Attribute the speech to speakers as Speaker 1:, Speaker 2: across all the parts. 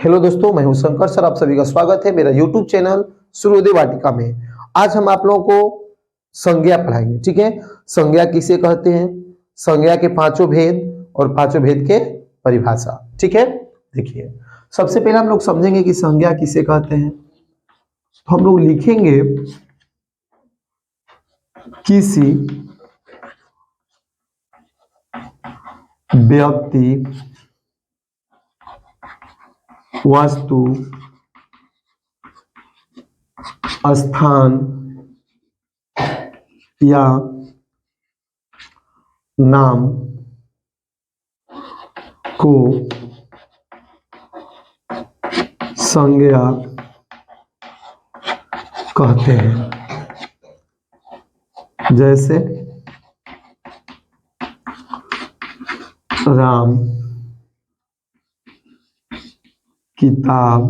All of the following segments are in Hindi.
Speaker 1: हेलो दोस्तों, मैं हूं शंकर सर। आप सभी का स्वागत है मेरा यूट्यूब चैनल सूर्योदय वाटिका में। आज हम आप लोगों को संज्ञा पढ़ाएंगे। ठीक है, संज्ञा किसे कहते हैं, संज्ञा के पांचों भेद और पांचों भेद के परिभाषा। ठीक है, देखिए सबसे पहले हम लोग समझेंगे कि संज्ञा किसे कहते हैं। तो हम लोग लिखेंगे किसी व्यक्ति, वस्तु, स्थान या नाम को संज्ञा कहते हैं। जैसे राम, किताब,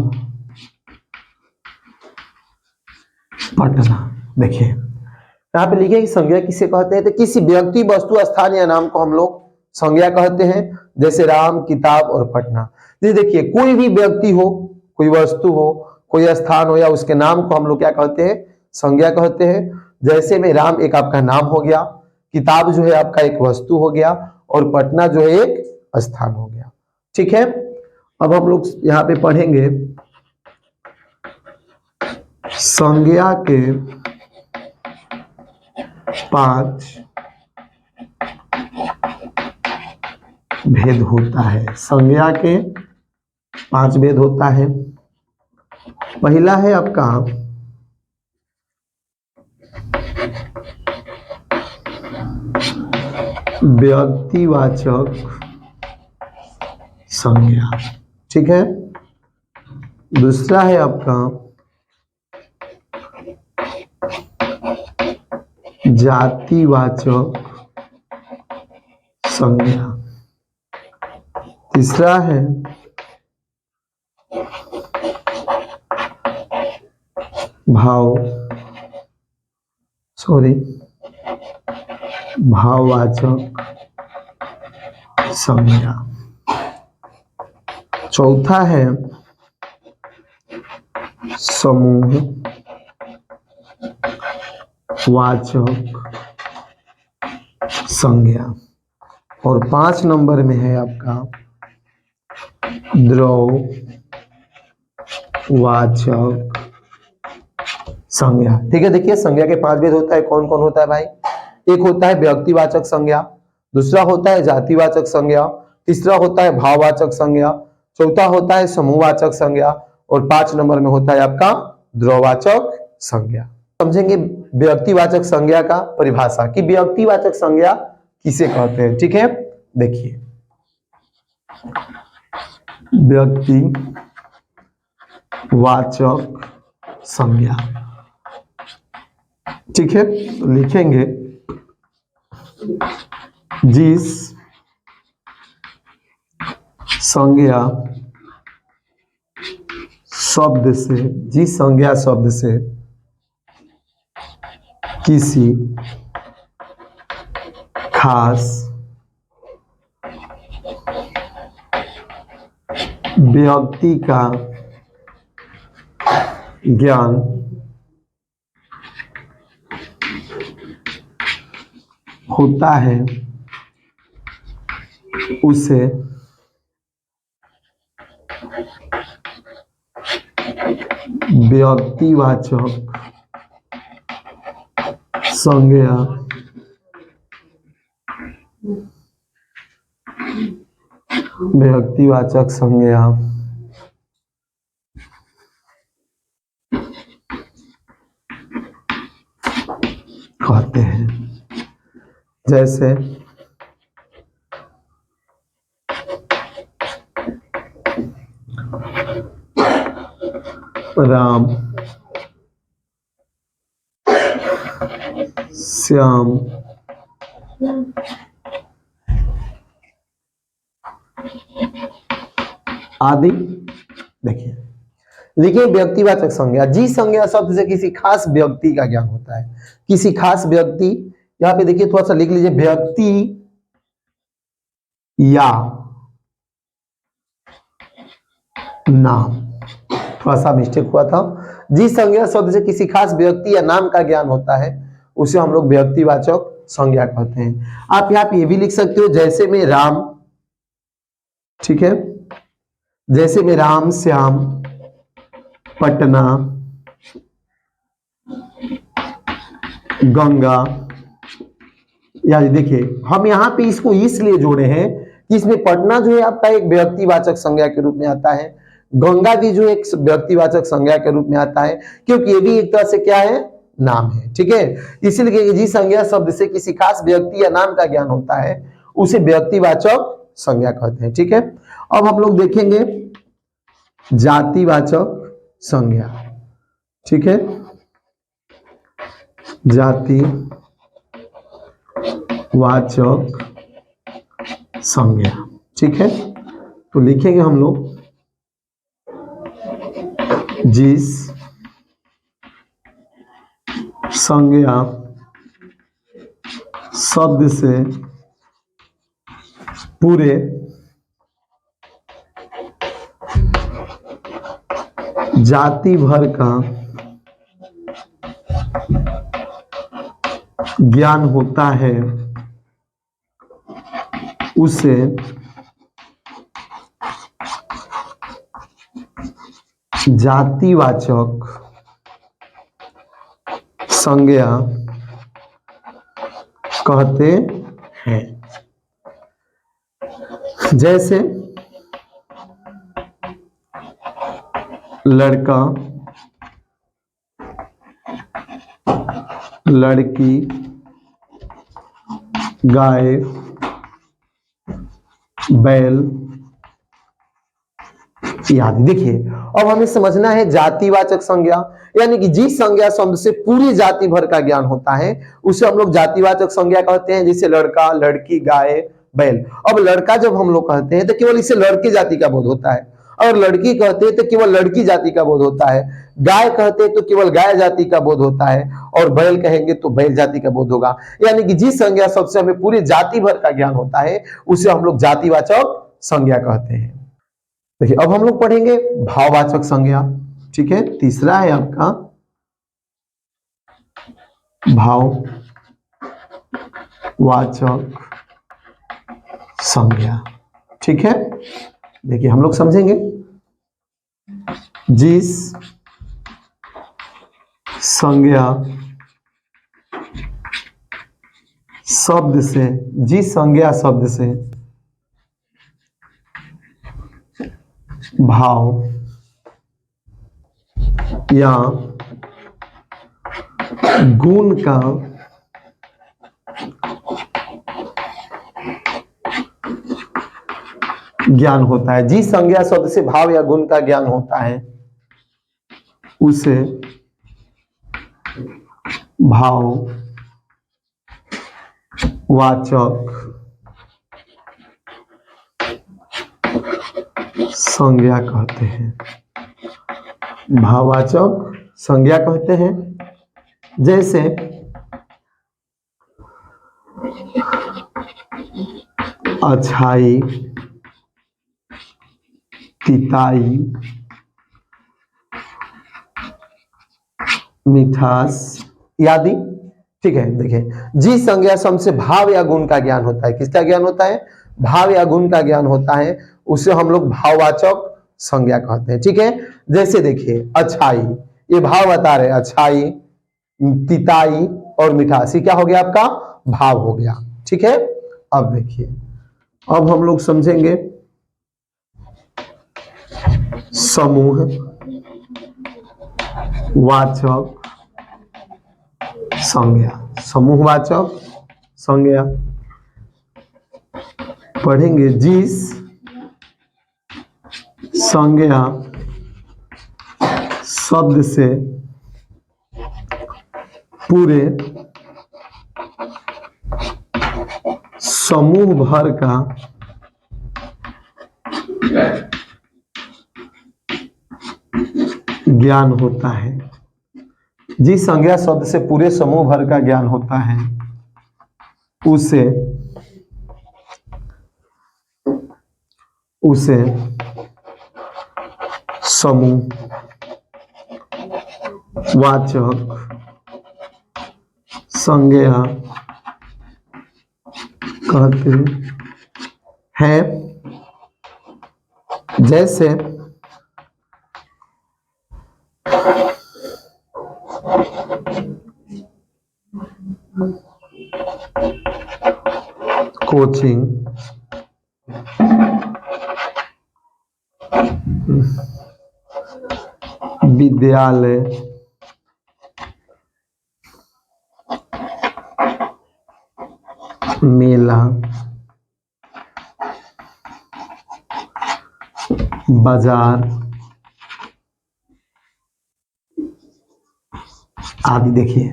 Speaker 1: पटना। देखिए यहाँ पे लिखे कि संज्ञा किसे कहते हैं। तो किसी व्यक्ति, वस्तु, स्थान या नाम को हम लोग संज्ञा कहते हैं। जैसे राम, किताब और पटना। जैसे देखिए कोई भी व्यक्ति हो, कोई वस्तु हो, कोई स्थान हो या उसके नाम को हम लोग क्या कहते हैं, संज्ञा कहते हैं। जैसे में राम एक आपका नाम हो गया, किताब जो है आपका एक वस्तु हो गया और पटना जो है एक स्थान हो गया। ठीक है, अब हम लोग यहाँ पे पढ़ेंगे संज्ञा के 5 भेद होता है। संज्ञा के 5 भेद होता है। पहला है आपका व्यक्तिवाचक संज्ञा। ठीक है, दूसरा है आपका जातिवाचक संज्ञा। तीसरा है भाववाचक संज्ञा। चौथा है समूह वाचक संज्ञा। और 5 नंबर में है आपका द्रव्यवाचक संज्ञा। ठीक है, देखिए संज्ञा के 5 भेद होता है। कौन कौन होता है भाई? एक होता है व्यक्तिवाचक संज्ञा, दूसरा होता है जातिवाचक संज्ञा, तीसरा होता है भाववाचक संज्ञा, चौथा होता है समूहवाचक संज्ञा और 5 नंबर में होता है आपका द्रव्यवाचक संज्ञा। समझेंगे व्यक्तिवाचक संज्ञा का परिभाषा कि व्यक्तिवाचक संज्ञा किसे कहते हैं। ठीक है, देखिए व्यक्तिवाचक संज्ञा। ठीक है, तो लिखेंगे जिस संज्ञा शब्द से किसी खास व्यक्ति का ज्ञान होता है उसे व्यक्तिवाचक संज्ञा कहते हैं। जैसे राम, श्याम, आदि। देखिए व्यक्तिवाचक संज्ञा, जिस संज्ञा शब्द से किसी खास व्यक्ति का ज्ञान होता है। किसी खास व्यक्ति, यहां पे देखिए थोड़ा सा लिख लीजिए, व्यक्ति या नाम, थोड़ा सा मिस्टेक हुआ था। जिस संज्ञा शब्द से किसी खास व्यक्ति या नाम का ज्ञान होता है उसे हम लोग व्यक्तिवाचक संज्ञा कहते हैं। आप यहाँ पे ये भी लिख सकते हो, जैसे में राम, ठीक है, जैसे में राम, श्याम, पटना, गंगा। यानी देखिए हम यहाँ पे इसको इसलिए जोड़े हैं कि इसमें पटना जो है आपका एक व्यक्तिवाचक संज्ञा के रूप में आता है, गंगा भी जो एक व्यक्तिवाचक संज्ञा के रूप में आता है, क्योंकि ये भी एक तरह से क्या है, नाम है, ठीक है। इसीलिए जिस संज्ञा शब्द से किसी खास व्यक्ति या नाम का ज्ञान होता है उसे व्यक्तिवाचक संज्ञा कहते हैं, ठीक है। अब हम लोग देखेंगे जातिवाचक संज्ञा, ठीक है, जाति वाचक संज्ञा, ठीक है। तो लिखेंगे हम लोग जिस संज्ञा शब्द से पूरे जाति भर का ज्ञान होता है उसे जातिवाचक संज्ञा कहते हैं। जैसे लड़का, लड़की, गाय, बैल आदि। देखिए अब हमें समझना है जातिवाचक संज्ञा, यानी कि जिस संज्ञा शब्द से पूरी जाति भर का ज्ञान होता है उसे हम लोग जातिवाचक संज्ञा कहते हैं, जैसे लड़का, लड़की, गाय, बैल। अब लड़का जब हम लोग कहते हैं तो केवल इसे लड़के जाति का बोध होता है, और लड़की कहते हैं तो केवल लड़की जाति का बोध होता है, गाय कहते हैं तो केवल गाय जाति का बोध होता है, और बैल कहेंगे तो बैल जाति का बोध होगा। यानी कि जिस संज्ञा शब्द से हमें पूरी जाति भर का ज्ञान होता है उसे हम लोग जातिवाचक संज्ञा कहते हैं। देखिए अब हम लोग पढ़ेंगे भाववाचक संज्ञा, ठीक है। तीसरा है आपका भाववाचक संज्ञा, ठीक है। देखिए हम लोग समझेंगे जिस संज्ञा शब्द से, जिस संज्ञा शब्द से भाव या गुण का ज्ञान होता है, जिस संज्ञा शब्द से भाव या गुण का ज्ञान होता है उसे भाववाचक संज्ञा कहते हैं। भाववाचक संज्ञा कहते हैं। जैसे अच्छाई, तिताई, मिठास आदि, ठीक है। देखिए जिस संज्ञा शब्द से भाव या गुण का ज्ञान होता है, किसका ज्ञान होता है, भाव या गुण का ज्ञान होता है, उसे हम लोग भाववाचक संज्ञा कहते हैं, ठीक है। जैसे देखिए अच्छाई, ये भाव बता रहे, अच्छाई, तिताई और मिठास, ये क्या हो गया आपका, भाव हो गया, ठीक है। अब देखिए अब हम लोग समझेंगे समूह वाचक संज्ञा। समूहवाचक संज्ञा पढ़ेंगे जिस संज्ञा शब्द से पूरे समूह भर का ज्ञान होता है। जिस संज्ञा शब्द से पूरे समूह भर का ज्ञान होता है उसे समूह वाचक संज्ञा कहते हैं। जैसे कोचिंग, विद्यालय, मेला, बाजार आदि। देखिए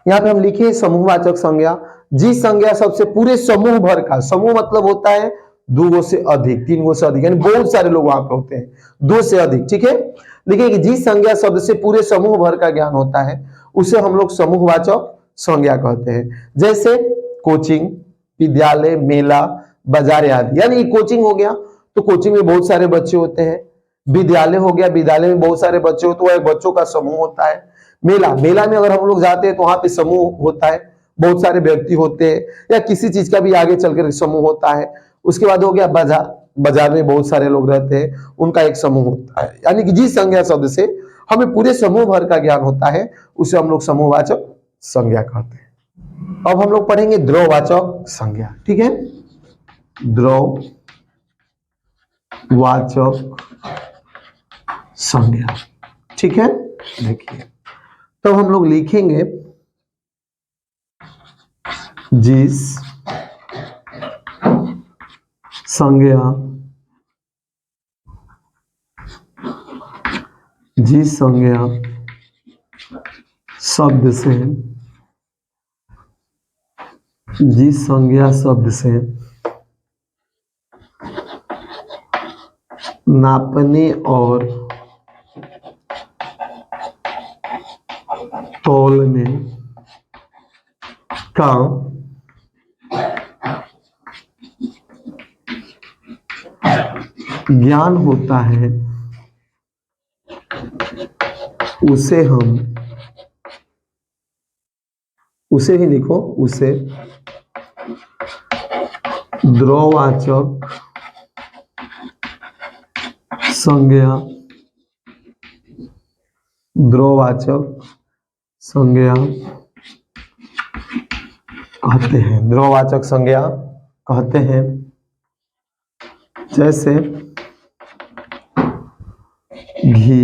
Speaker 1: यहाँ पे हम लिखे समूहवाचक संज्ञा, जिस संज्ञा सबसे पूरे समूह भर का, समूह मतलब होता है दो गो से अधिक, तीन गो से अधिक, यानी बहुत सारे लोग वहां पे होते हैं, दो से अधिक, ठीक है। देखिए कि जिस संज्ञा शब्द से पूरे समूह भर का ज्ञान होता है उसे हम लोग समूहवाचक संज्ञा कहते हैं। जैसे कोचिंग, विद्यालय, मेला, बाजार आदि। यानी कोचिंग हो गया तो कोचिंग में बहुत सारे बच्चे होते हैं, विद्यालय हो गया, विद्यालय में बहुत सारे बच्चे होते हैं, वह बच्चों का समूह होता है। मेला, मेला में अगर हम लोग जाते हैं तो वहां पे समूह होता है, बहुत सारे व्यक्ति होते हैं, या किसी चीज का भी आगे चलकर समूह होता है। उसके बाद हो गया बाजार, बाजार में बहुत सारे लोग रहते हैं, उनका एक समूह होता है। यानी कि जिस संज्ञा शब्द से हमें पूरे समूह भर का ज्ञान होता है उसे हम लोग समूहवाचक संज्ञा कहते हैं। अब हम लोग पढ़ेंगे द्रववाचक संज्ञा, ठीक है। द्रववाचक संज्ञा, ठीक है। देखिए तो हम लोग लिखेंगे जिस संज्ञा शब्द से, जिस संज्ञा शब्द से नापने और तौलने का ज्ञान होता है उसे हम, उसे ही लिखो, उसे द्रववाचक संज्ञा, द्रववाचक संज्ञा कहते हैं। द्रववाचक संज्ञा कहते हैं। जैसे घी,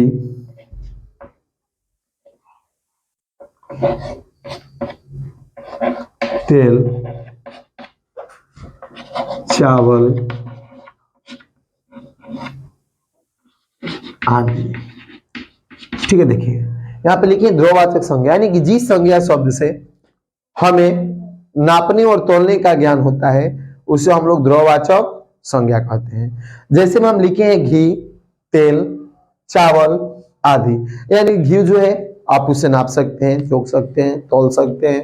Speaker 1: तेल, चावल आदि, ठीक है। देखिए यहाँ पे लिखिए द्रववाचक संज्ञा, यानी कि जिस संज्ञा शब्द से हमें नापने और तौलने का ज्ञान होता है उसे हम लोग द्रववाचक संज्ञा कहते हैं। जैसे में हम लिखे हैं घी, तेल, चावल आदि। यानी घी जो है आप उसे नाप सकते हैं, जोक सकते हैं, तौल सकते हैं।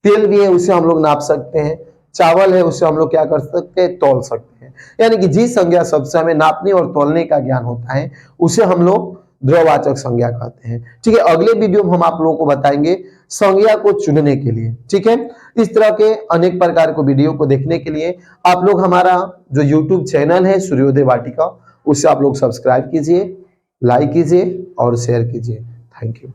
Speaker 1: तेल भी है उसे हम लोग नाप सकते हैं, चावल है उसे हम लोग क्या कर सकते हैं, तौल सकते हैं। यानी कि जिस संज्ञा शब्द से हमें नापने और तौलने का ज्ञान होता है उसे हम लोग द्रववाचक संज्ञा कहते हैं, ठीक है। अगले वीडियो में हम आप लोगों को बताएंगे संज्ञा को चुनने के लिए, ठीक है। इस तरह के अनेक प्रकार को वीडियो को देखने के लिए आप लोग हमारा जो यूट्यूब चैनल है सूर्योदय वाटिका, उसे आप लोग सब्सक्राइब कीजिए, लाइक कीजिए और शेयर कीजिए। Thank you.